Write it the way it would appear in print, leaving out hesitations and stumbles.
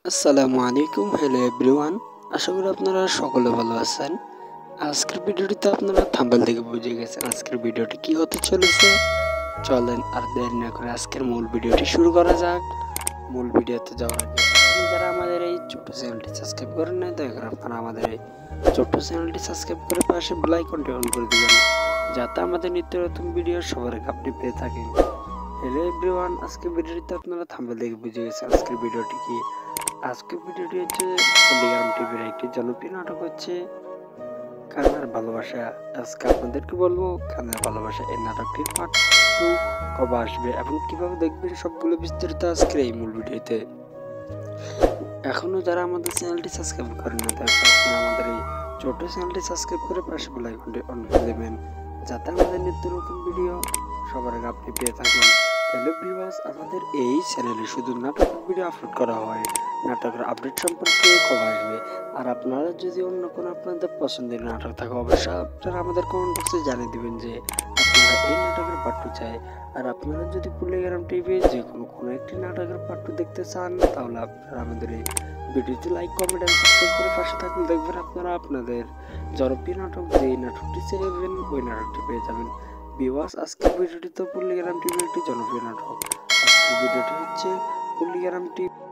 আসসালামু আলাইকুম, hello everyone. আশা করি আপনারা সকলে ভালো আছেন। আজকের ভিডিওটিতে আপনারা থাম্বনেল দেখে বুঝে গেছেন আজকের ভিডিওটি কি হতে চলেছে। চলেন আর দেরি না করে আজকের মূল ভিডিওটি শুরু করা যাক। মূল ভিডিওতে যাওয়ার আগে আপনি যারা আমাদের এই ছোট্ট চ্যানেলটি সাবস্ক্রাইব করেন নাই, দয়া করে আপনারা আমাদের এই ছোট্ট চ্যানেলটি সাবস্ক্রাইব করে পাশে বেল আইকনটি অন করে দিবেন, যাতে আমাদের নিত্য নতুন ভিডিও সবার আগে আপনি পেয়ে থাকেন। হ্যালো এভরিওয়ান, আজকের ভিডিওটিতে আপনারা থাম্বনেল দেখে বুঝে গেছেন আজকের ভিডিওটি কি। আজকের ভিডিওটি হচ্ছে পল্লিগ্রাম টিভির একটি জনপ্রিয় নাটক হচ্ছে কান্নার ভালোবাসা। আজকে আপনাদেরকে বলবো কান্নার ভালোবাসা এই নাটকটির পার্ট 2 কবে আসবে এবং কিভাবে দেখবেন সবগুলো বিস্তারিত আজকের এই মূল ভিডিওতে। এখনো যারা আমাদের চ্যানেলটি সাবস্ক্রাইব করেন না, তারা আপনারা আমাদের এই ছোট চ্যানেলটি সাবস্ক্রাইব করে পাশে বেল আইকনটি অন করে দেবেন, যাতে আমাদের নিত্য নতুন ভিডিও সবার আগে আপনি পেয়ে থাকেন। হ্যালো ভিউয়ার্স, আমাদের এই চ্যানেলে শুধু নাটকের ভিডিও আপলোড করা হয়। নাটকের আপডেট সম্পর্কে কবে আসবে আর আপনারা যদি অন্য কোনো আপনাদের পছন্দের নাটক থাকে, অবশ্যই আপনারা আমাদের কমেন্ট বক্সে জানিয়ে দিবেন যে আপনারা এই নাটকের পার্ট 2 চাই। আর আপনারা যদি পল্লিগ্রাম টিভি যে কোনো একটি নাটকের পার্ট 2 দেখতে চান, তাহলে আপনারা আমাদের এই ভিডিওতে লাইক, কমেন্ট এবং সাবস্ক্রাইব করে পাশে থাকলে দেখবেন আপনারা আপনাদের জনপ্রিয় নাটক যে নাটকটি চাইবেন ওই নাটকটি পেয়ে যাবেন। ভিউয়ার্স, আজকের ভিডিওটি তো পল্লিগ্রাম টিভির একটি জনপ্রিয় নাটক। আজকের ভিডিওটি হচ্ছে পল্লিগ্রাম টিভি